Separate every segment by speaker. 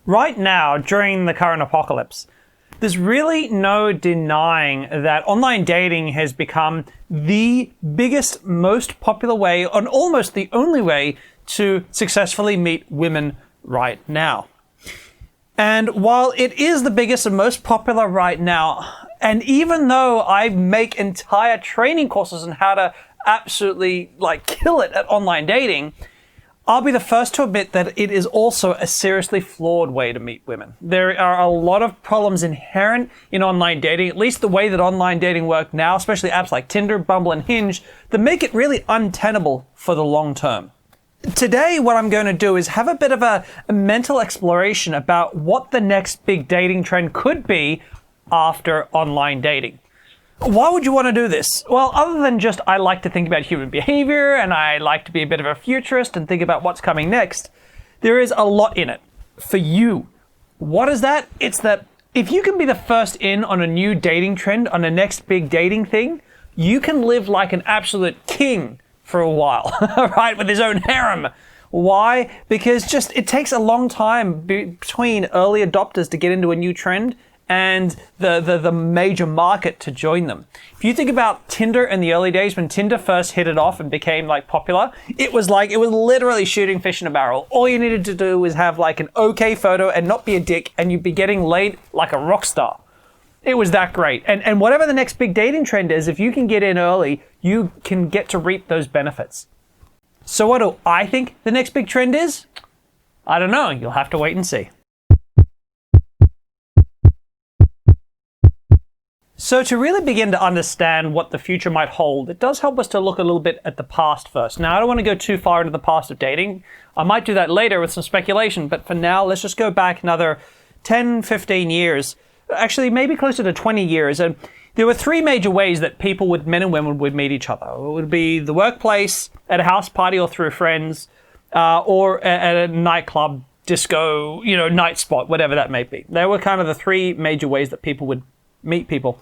Speaker 1: Right now, during the current apocalypse, there's really no denying that online dating has become the biggest, most popular way, and almost the only way to successfully meet women right now. And while it is the biggest and most popular right now, and even though I make entire training courses on how to absolutely kill it at online dating, I'll be the first to admit that it is also a seriously flawed way to meet women. There are a lot of problems inherent in online dating, at least the way that online dating works now, especially apps like Tinder, Bumble, and Hinge, that make it really untenable for the long term. Today, what I'm going to do is have a bit of a mental exploration about what the next big dating trend could be after online dating. Why would you want to do this? Well, other than just I like to think about human behavior and I like to be a bit of a futurist and think about what's coming next, there is a lot in it for you. What is that? It's that if you can be the first in on a new dating trend, on the next big dating thing, you can live like an absolute king for a while, right? With his own harem. Why? Because it takes a long time between early adopters to get into a new trend and the major market to join them. If you think about Tinder in the early days, when Tinder first hit it off and became popular, it was literally shooting fish in a barrel. All you needed to do was have an okay photo and not be a dick, and you'd be getting laid like a rock star. It was that great. And whatever the next big dating trend is, if you can get in early, you can get to reap those benefits. So what do I think the next big trend is? I don't know. You'll have to wait and see. So to really begin to understand what the future might hold, it does help us to look a little bit at the past first. Now, I don't want to go too far into the past of dating. I might do that later with some speculation, but for now, let's just go back another 10, 15 years. Actually, maybe closer to 20 years. And there were three major ways that men and women would meet each other. It would be the workplace, at a house party or through friends, or at a nightclub, disco, night spot, whatever that may be. They were kind of the three major ways that people would meet people.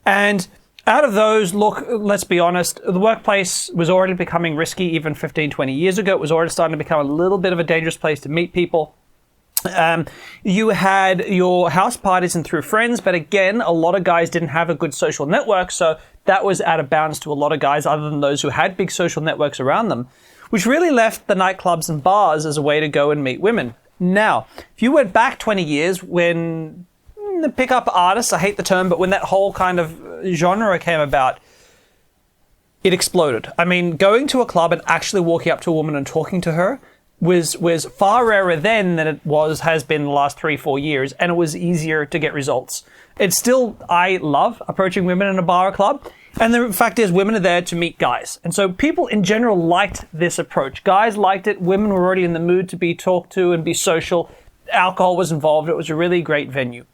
Speaker 1: And out of those, look, let's be honest, the workplace was already becoming risky even 15, 20 years ago. It was already starting to become a little bit of a dangerous place to meet people. You had your house parties and through friends, but again, a lot of guys didn't have a good social network, so that was out of bounds to a lot of guys other than those who had big social networks around them, which really left the nightclubs and bars as a way to go and meet women. Now, if you went back 20 years when the pickup artists, I hate the term, but when that whole kind of genre came about, it exploded. I mean, going to a club and actually walking up to a woman and talking to her was far rarer then than has been the last 3-4 years, and it was easier to get results. It's still, I love approaching women in a bar or club, and the fact is women are there to meet guys. And so people in general liked this approach. Guys liked it, women were already in the mood to be talked to and be social. Alcohol was involved, it was a really great venue.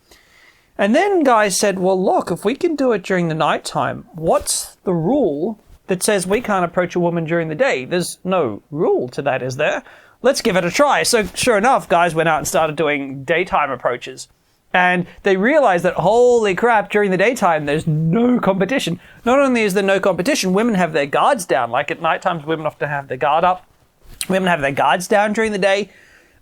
Speaker 1: And then guys said, well, look, if we can do it during the nighttime, what's the rule that says we can't approach a woman during the day? There's no rule to that, is there? Let's give it a try. So sure enough, guys went out and started doing daytime approaches. And they realized that, holy crap, during the daytime, there's no competition. Not only is there no competition, women have their guards down. Like at night times, women often have their guard up. Women have their guards down during the day.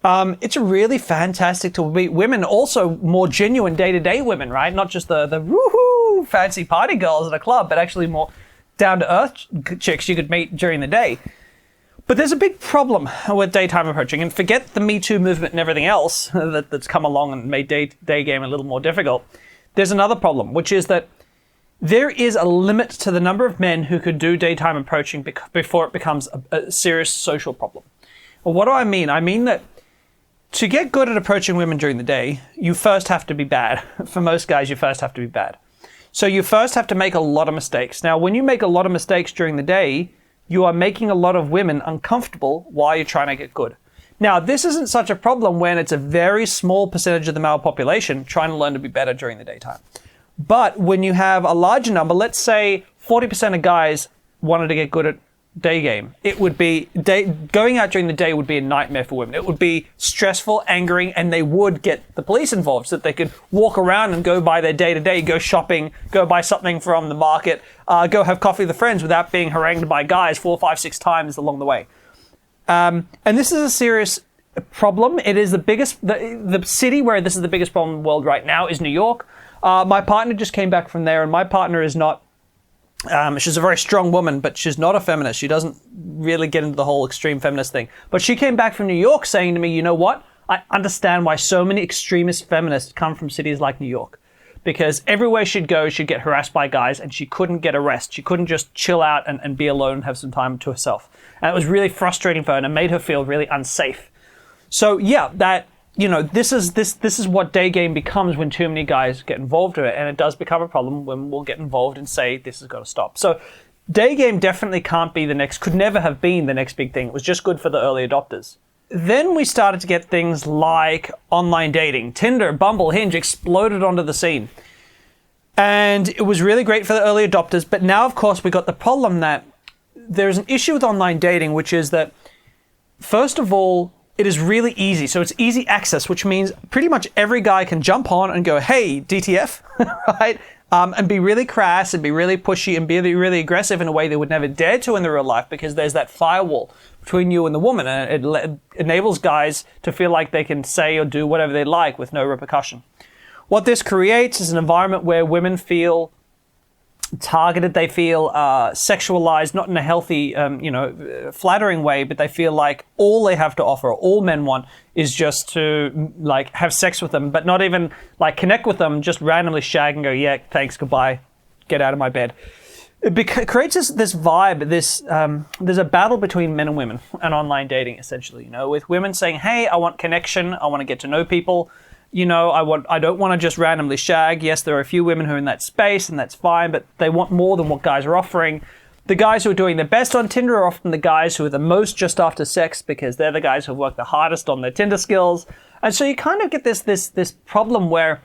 Speaker 1: It's really fantastic to meet women, also more genuine day-to-day women, right? Not just the woohoo fancy party girls at a club, but actually more down-to-earth chicks you could meet during the day. But there's a big problem with daytime approaching, and forget the Me Too movement and everything else that's come along and made day game a little more difficult. There's another problem, which is that there is a limit to the number of men who could do daytime approaching before it becomes a serious social problem. Well, what do I mean? I mean that to get good at approaching women during the day, you first have to be bad. For most guys, you first have to be bad. So you first have to make a lot of mistakes. Now, when you make a lot of mistakes during the day, you are making a lot of women uncomfortable while you're trying to get good. Now, this isn't such a problem when it's a very small percentage of the male population trying to learn to be better during the daytime. But when you have a larger number, let's say 40% of guys wanted to get good at day game, it would be going out during the day would be a nightmare for women. It would be stressful, angering, and they would get the police involved so that they could walk around and go by their day-to-day, go shopping, go buy something from the market, go have coffee with friends without being harangued by guys 4, 5, 6 times along the way. And this is a serious problem. It is the biggest, the city where this is the biggest problem in the world right now is New York. My partner just came back from there, and my partner is not, she's a very strong woman, but she's not a feminist. She doesn't really get into the whole extreme feminist thing. But she came back from New York saying to me, you know what? I understand why so many extremist feminists come from cities like New York. Because everywhere she'd go, she'd get harassed by guys, and she couldn't get a rest. She couldn't just chill out and be alone and have some time to herself. And it was really frustrating for her, and it made her feel really unsafe. So yeah, that, you know, this is what day game becomes when too many guys get involved in it, and it does become a problem when we'll get involved and say this has got to stop. So day game definitely can't be the next, could never have been the next big thing. It was just good for the early adopters. Then we started to get things like online dating. Tinder, Bumble, Hinge exploded onto the scene. And it was really great for the early adopters. But now, of course, we got the problem that there's an issue with online dating, which is that, first of all, it is really easy. So it's easy access, which means pretty much every guy can jump on and go, hey, DTF, right? And be really crass and be really pushy and be really aggressive in a way they would never dare to in the real life, because there's that firewall between you and the woman, and it enables guys to feel like they can say or do whatever they like with no repercussion. What this creates is an environment where women feel targeted, they feel sexualized, not in a healthy, flattering way, but they feel like all they have to offer, all men want, is just to like have sex with them, but not even like connect with them, just randomly shag and go, yeah, thanks, goodbye, get out of my bed. It creates this vibe, there's a battle between men and women and online dating, essentially, you know, with women saying, hey, I want connection, I want to get to know people. You know, I don't want to just randomly shag. Yes, there are a few women who are in that space, and that's fine, but they want more than what guys are offering. The guys who are doing the best on Tinder are often the guys who are the most just after sex, because they're the guys who have worked the hardest on their Tinder skills. And so you kind of get this problem where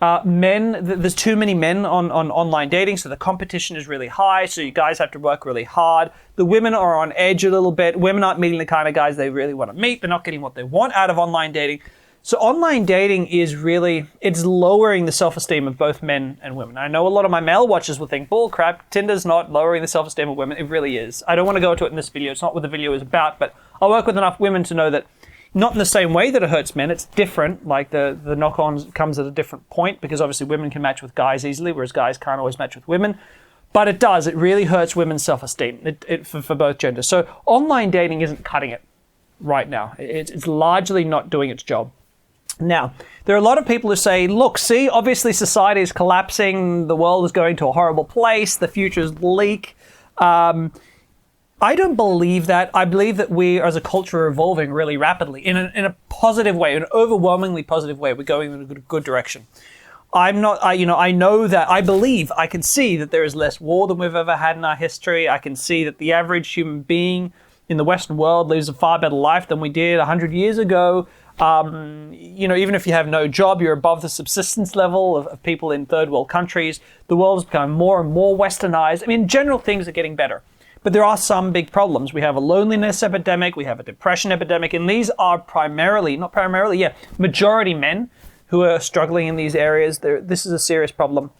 Speaker 1: there's too many men on online dating, so the competition is really high, so you guys have to work really hard. The women are on edge a little bit. Women aren't meeting the kind of guys they really want to meet. They're not getting what they want out of online dating. So online dating is really, it's lowering the self-esteem of both men and women. I know a lot of my male watchers will think, bull crap, Tinder's not lowering the self-esteem of women. It really is. I don't want to go into it in this video. It's not what the video is about, but I work with enough women to know that not in the same way that it hurts men. It's different. Like the knock-on comes at a different point, because obviously women can match with guys easily, whereas guys can't always match with women. But it does. It really hurts women's self-esteem for both genders. So online dating isn't cutting it right now. It's largely not doing its job. Now, there are a lot of people who say, look, see, obviously society is collapsing, the world is going to a horrible place, the future is bleak. I don't believe that. I believe that we as a culture are evolving really rapidly in a positive way, an overwhelmingly positive way. We're going in a good direction. I know that, I believe, I can see that there is less war than we've ever had in our history. I can see that the average human being in the Western world lives a far better life than we did 100 years ago. Even if you have no job, you're above the subsistence level of people in third world countries. The world has become more and more westernized. I mean, in general, things are getting better. But there are some big problems. We have a loneliness epidemic, we have a depression epidemic, and these are majority men who are struggling in these areas. This is a serious problem.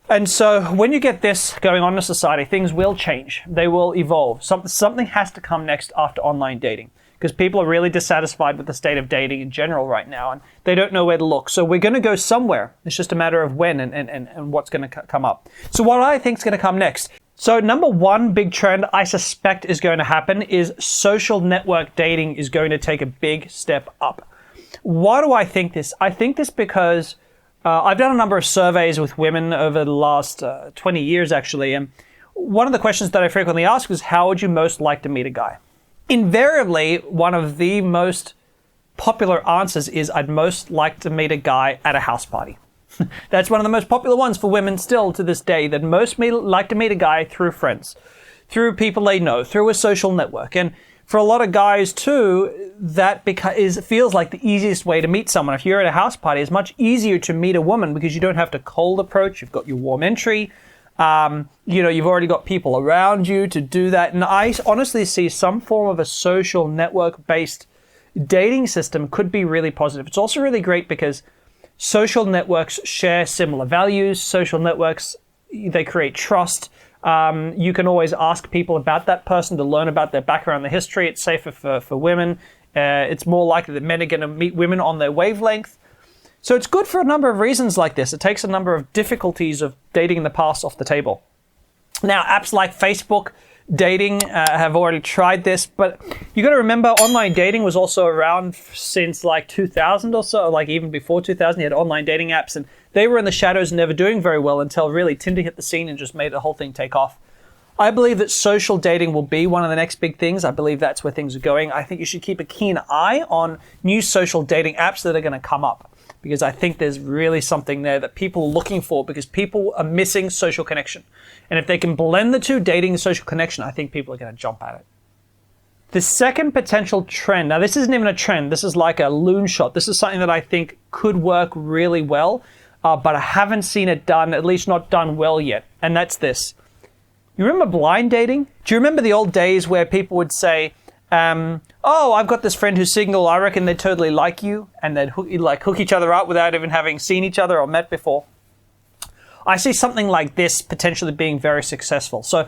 Speaker 1: And so when you get this going on in society, things will change. They will evolve. Something has to come next after online dating, because people are really dissatisfied with the state of dating in general right now, and they don't know where to look. So we're going to go somewhere. It's just a matter of when and what's going to come up. So what I think is going to come next. So number one big trend I suspect is going to happen is social network dating is going to take a big step up. Why do I think this? I think this because I've done a number of surveys with women over the last 20 years, actually, and one of the questions that I frequently ask is, how would you most like to meet a guy? Invariably, one of the most popular answers is, I'd most like to meet a guy at a house party. That's one of the most popular ones for women still to this day, that most like to meet a guy through friends, through people they know, through a social network. And for a lot of guys too, that feels like the easiest way to meet someone. If you're at a house party, it's much easier to meet a woman because you don't have to cold approach. You've got your warm entry. You've already got people around you to do that. And I honestly see some form of a social network-based dating system could be really positive. It's also really great because social networks share similar values. Social networks, they create trust. You can always ask people about that person to learn about their background, their history. It's safer for women. It's more likely that men are going to meet women on their wavelength. So it's good for a number of reasons like this. It takes a number of difficulties of dating in the past off the table. Now, apps like Facebook dating have already tried this, but you got to remember online dating was also around since like 2000 or so, like even before 2000, you had online dating apps, and they were in the shadows and never doing very well until really Tinder hit the scene and just made the whole thing take off. I believe that social dating will be one of the next big things. I believe that's where things are going. I think you should keep a keen eye on new social dating apps that are going to come up, because I think there's really something there that people are looking for, because people are missing social connection. And if they can blend the two, dating and social connection, I think people are going to jump at it. The second potential trend, now this isn't even a trend, this is like a loon shot. This is something that I think could work really well, but I haven't seen it done, at least not done well yet. And that's this. You remember blind dating? Do you remember the old days where people would say, oh, I've got this friend who's single, I reckon they totally like you, and they'd hook each other up without even having seen each other or met before? I see something like this potentially being very successful. So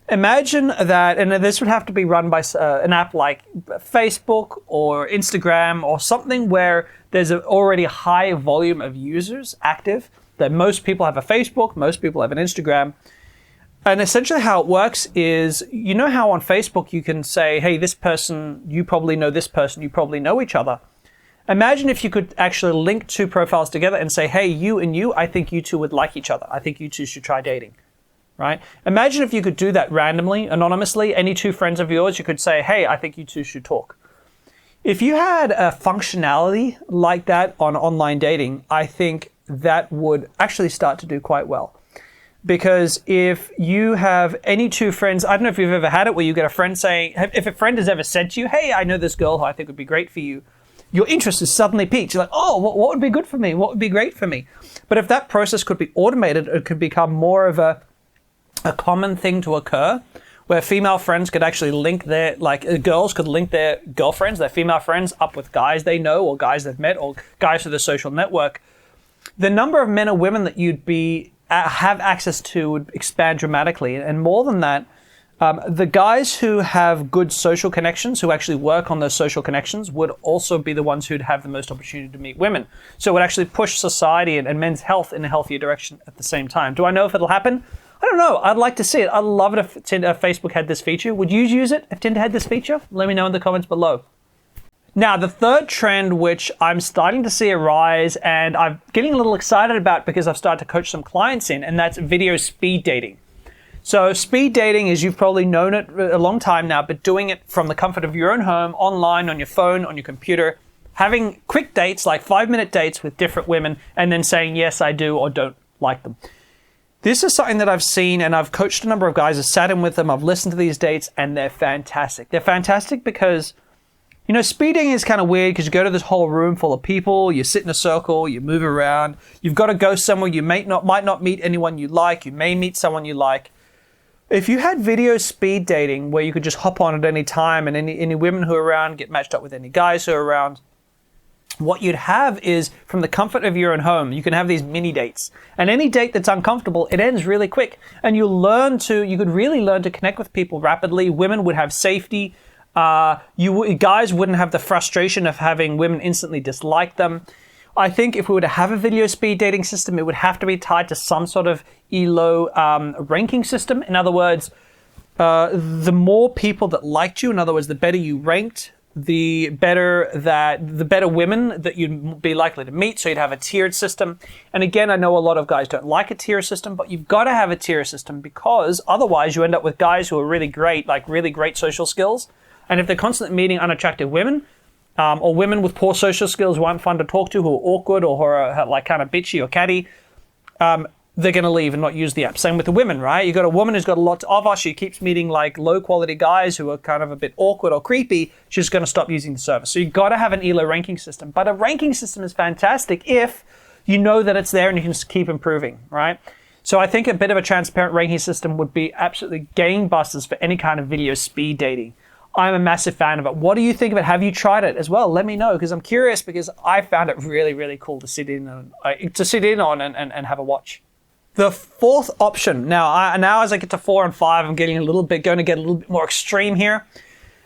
Speaker 1: imagine that, and this would have to be run by an app like Facebook or Instagram or something where there's already a high volume of users active, that most people have a Facebook, most people have an Instagram. And essentially how it works is, you know how on Facebook you can say, hey, this person, you probably know this person, you probably know each other. Imagine if you could actually link two profiles together and say, hey, you and you, I think you two would like each other. I think you two should try dating, right? Imagine if you could do that randomly, anonymously. Any two friends of yours, you could say, hey, I think you two should talk. If you had a functionality like that on online dating, I think that would actually start to do quite well. Because if you have any two friends, I don't know if you've ever had it where you get a friend saying, if a friend has ever said to you, hey, I know this girl who I think would be great for you, your interest is suddenly piqued. You're like, oh, what would be good for me? What would be great for me? But if that process could be automated, it could become more of a common thing to occur, where female friends could actually link girls could link their girlfriends, their female friends, up with guys they know or guys they've met or guys through the social network. The number of men or women that you'd have access to would expand dramatically. And more than that, the guys who have good social connections, who actually work on those social connections, would also be the ones who'd have the most opportunity to meet women. So it would actually push society and men's health in a healthier direction at the same time. Do I know if it'll happen? I don't know. I'd like to see it. I'd love it if Facebook had this feature. Would you use it if Tinder had this feature? Let me know in the comments below. Now, the third trend, which I'm starting to see a rise and I'm getting a little excited about because I've started to coach some clients in, and that's video speed dating. So speed dating is, you've probably known it a long time now, but doing it from the comfort of your own home, online, on your phone, on your computer, having quick dates, like 5-minute dates with different women, and then saying, yes, I do or don't like them. This is something that I've seen, and I've coached a number of guys, I've sat in with them, I've listened to these dates, and they're fantastic. They're fantastic because, you know, speeding is kind of weird because you go to this whole room full of people, you sit in a circle, you move around, you've got to go somewhere, you might not meet anyone you like, you may meet someone you like. If you had video speed dating where you could just hop on at any time and any women who are around get matched up with any guys who are around, what you'd have is, from the comfort of your own home, you can have these mini dates. And any date that's uncomfortable, it ends really quick. And you could really learn to connect with people rapidly. Women would have safety. Guys wouldn't have the frustration of having women instantly dislike them. I think if we were to have a video speed dating system, it would have to be tied to some sort of ELO ranking system. In other words, the more people that liked you, in other words, the better you ranked, the better women that you'd be likely to meet. So you'd have a tiered system. And again, I know a lot of guys don't like a tier system, but you've got to have a tier system, because otherwise you end up with guys who are really great, like really great social skills. And if they're constantly meeting unattractive women, or women with poor social skills who aren't fun to talk to, who are awkward or who are like kind of bitchy or catty, they're going to leave and not use the app. Same with the women, right? You got a woman who's got a lot of us. She keeps meeting like low quality guys who are kind of a bit awkward or creepy. She's going to stop using the service. So you've got to have an ELO ranking system. But a ranking system is fantastic if you know that it's there and you can just keep improving, right? So I think a bit of a transparent ranking system would be absolutely gangbusters for any kind of video speed dating. I'm a massive fan of it. What do you think of it? Have you tried it as well? Let me know, because I'm curious, because I found it really, really cool to sit in on and have a watch. The fourth option. Now as I get to 4 and 5, I'm going to get a little bit more extreme here.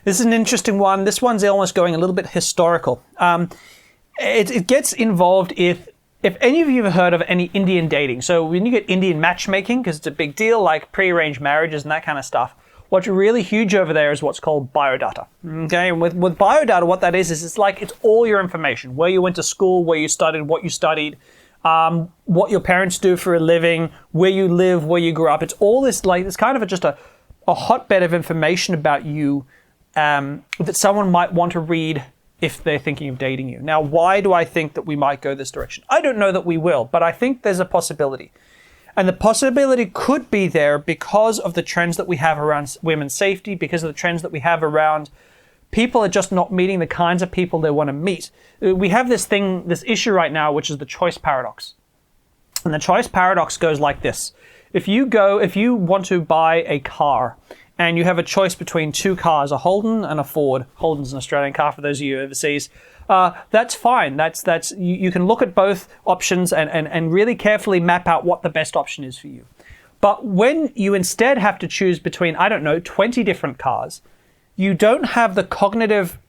Speaker 1: This is an interesting one. This one's almost going a little bit historical. It gets involved if any of you have heard of any Indian dating. So when you get Indian matchmaking, because it's a big deal, like pre-arranged marriages and that kind of stuff, what's really huge over there is what's called biodata. Okay, and with biodata, what that is it's all your information: where you went to school, where you studied, what you studied, what your parents do for a living, where you live, where you grew up. It's all this, like, it's kind of just a hotbed of information about you that someone might want to read if they're thinking of dating you. Now, why do I think that we might go this direction? I don't know that we will, but I think there's a possibility. And the possibility could be there because of the trends that we have around women's safety, because of the trends that we have around people are just not meeting the kinds of people they want to meet. We have this issue right now, which is the choice paradox. And the choice paradox goes like this. If you want to buy a car, and you have a choice between two cars, a Holden and a Ford. Holden's an Australian car for those of you overseas. That's fine. You can look at both options and really carefully map out what the best option is for you. But when you instead have to choose between, 20 different cars, you don't have the cognitive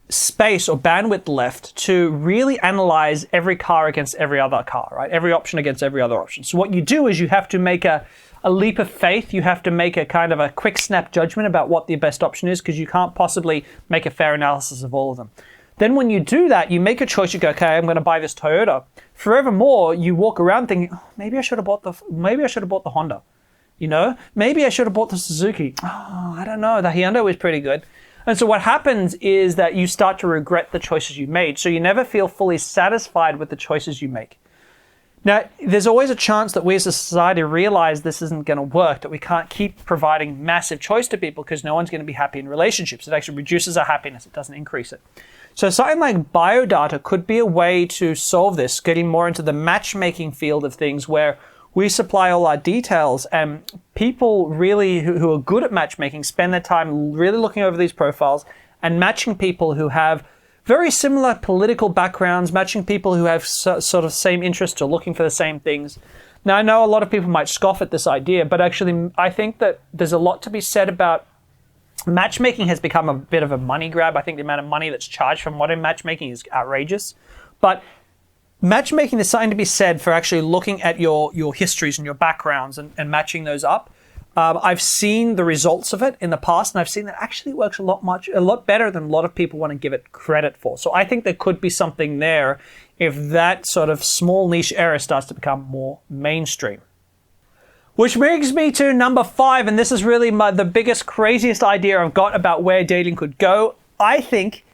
Speaker 1: space or bandwidth left to really analyze every car against every other car, right? Every option against every other option. So what you do is you have to make a leap of faith. You have to make a kind of a quick snap judgment about what the best option is, because you can't possibly make a fair analysis of all of them. Then when you do that, you make a choice. You go, okay, I'm going to buy this Toyota. Forevermore, you walk around thinking, oh, maybe I should have bought the Honda. Maybe I should have bought the Suzuki. Oh, I don't know. The Hyundai is pretty good. And so what happens is that you start to regret the choices you made. So you never feel fully satisfied with the choices you make. Now, there's always a chance that we as a society realize this isn't going to work, that we can't keep providing massive choice to people because no one's going to be happy in relationships. It actually reduces our happiness. It doesn't increase it. So something like biodata could be a way to solve this, getting more into the matchmaking field of things where we supply all our details, and people really who are good at matchmaking spend their time really looking over these profiles and matching people who have very similar political backgrounds, matching people who have sort of same interests or looking for the same things. Now, I know a lot of people might scoff at this idea, but actually I think that there's a lot to be said about matchmaking. Has become a bit of a money grab. I think the amount of money that's charged for modern matchmaking is outrageous. But matchmaking, there's something to be said for actually looking at your histories and your backgrounds and matching those up. I've seen the results of it in the past, and I've seen that actually works a lot better than a lot of people want to give it credit for. So I think there could be something there if that sort of small niche area starts to become more mainstream. Which brings me to number 5, and this is really the biggest, craziest idea I've got about where dating could go. I think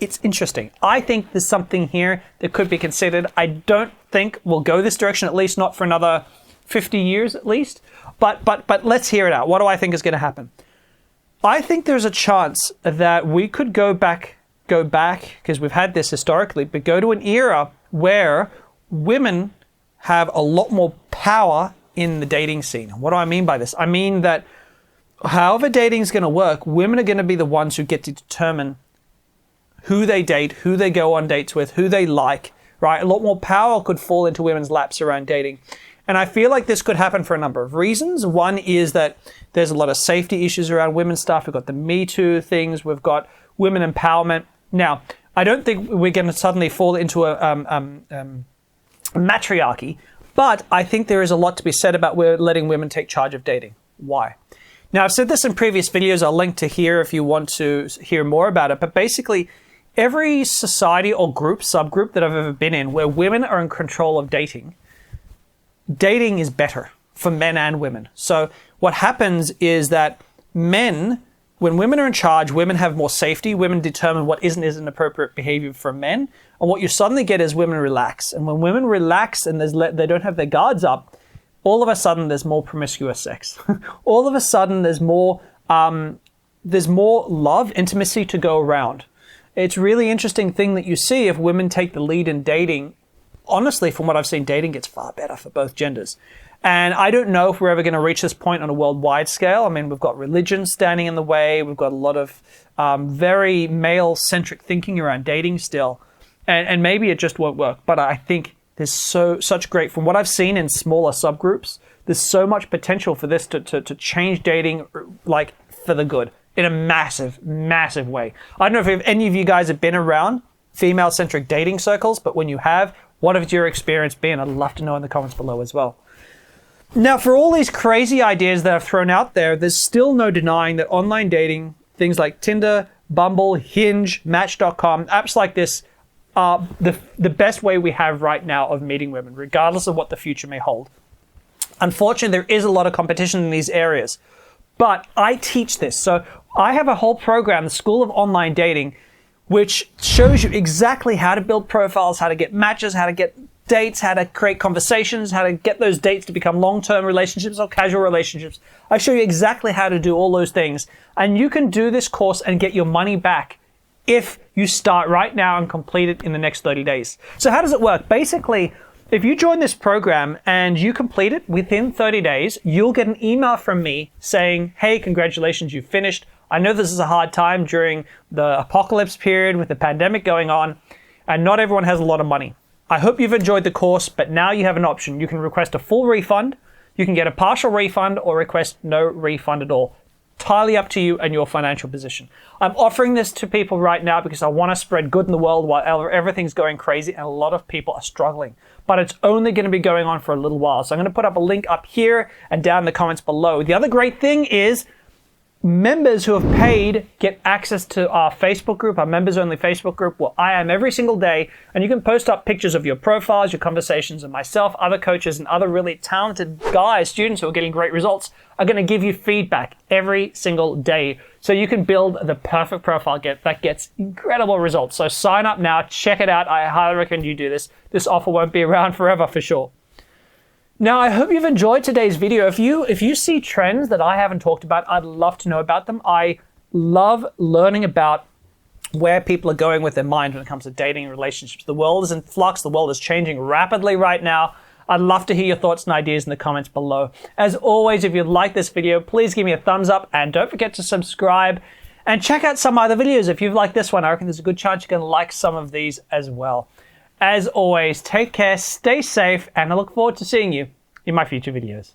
Speaker 1: it's interesting. I think there's something here that could be considered. I don't think we'll go this direction, at least not for another 50 years at least. But let's hear it out. What do I think is going to happen? I think there's a chance that we could go back, because we've had this historically, but go to an era where women have a lot more power in the dating scene. What do I mean by this? I mean that however dating is going to work, women are going to be the ones who get to determine who they date, who they go on dates with, who they like, right? A lot more power could fall into women's laps around dating. And I feel like this could happen for a number of reasons. One is that there's a lot of safety issues around women's stuff. We've got the Me Too things. We've got women empowerment. Now, I don't think we're going to suddenly fall into a matriarchy, but I think there is a lot to be said about letting women take charge of dating. Why? Now, I've said this in previous videos. I'll link to here if you want to hear more about it. But basically, every society or subgroup that I've ever been in where women are in control of dating is better for men and women. So what happens is that when women are in charge, women have more safety. Women determine what isn't appropriate behavior for men. And what you suddenly get is women relax. And when women relax and they don't have their guards up, all of a sudden there's more promiscuous sex. All of a sudden there's more love, intimacy to go around. It's a really interesting thing that you see if women take the lead in dating. Honestly, from what I've seen, dating gets far better for both genders. And I don't know if we're ever going to reach this point on a worldwide scale. I mean, we've got religion standing in the way. We've got a lot of very male-centric thinking around dating still. And maybe it just won't work. But I think there's such great, from what I've seen in smaller subgroups, there's so much potential for this to change dating like for the good in a massive, massive way. I don't know if any of you guys have been around female-centric dating circles, but when you have, what has your experience been? I'd love to know in the comments below as well. Now, for all these crazy ideas that I've thrown out there, there's still no denying that online dating, things like Tinder, Bumble, Hinge, Match.com, apps like this are the best way we have right now of meeting women, regardless of what the future may hold. Unfortunately, there is a lot of competition in these areas, but I teach this. So I have a whole program, the School of Online Dating, which shows you exactly how to build profiles, how to get matches, how to get dates, how to create conversations, how to get those dates to become long-term relationships or casual relationships. I show you exactly how to do all those things. And you can do this course and get your money back if you start right now and complete it in the next 30 days. So how does it work? Basically, if you join this program and you complete it within 30 days, you'll get an email from me saying, hey, congratulations, you finished. I know this is a hard time during the apocalypse period with the pandemic going on, and not everyone has a lot of money. I hope you've enjoyed the course, but now you have an option. You can request a full refund, you can get a partial refund, or request no refund at all. Entirely up to you and your financial position. I'm offering this to people right now because I want to spread good in the world while everything's going crazy and a lot of people are struggling. But it's only going to be going on for a little while. So I'm going to put up a link up here and down in the comments below. The other great thing is members who have paid get access to our Facebook group, our members-only Facebook group, where I am every single day, and you can post up pictures of your profiles, your conversations, and myself, other coaches, and other really talented guys, students who are getting great results, are going to give you feedback every single day, so you can build the perfect profile that gets incredible results. So sign up now, check it out. I highly recommend you do this. This offer won't be around forever for sure. Now, I hope you've enjoyed today's video. If you see trends that I haven't talked about, I'd love to know about them. I love learning about where people are going with their mind when it comes to dating and relationships. The world is in flux. The world is changing rapidly right now. I'd love to hear your thoughts and ideas in the comments below. As always, if you like this video, please give me a thumbs up and don't forget to subscribe and check out some other videos. If you've liked this one, I reckon there's a good chance you're going to like some of these as well. As always, take care, stay safe, and I look forward to seeing you in my future videos.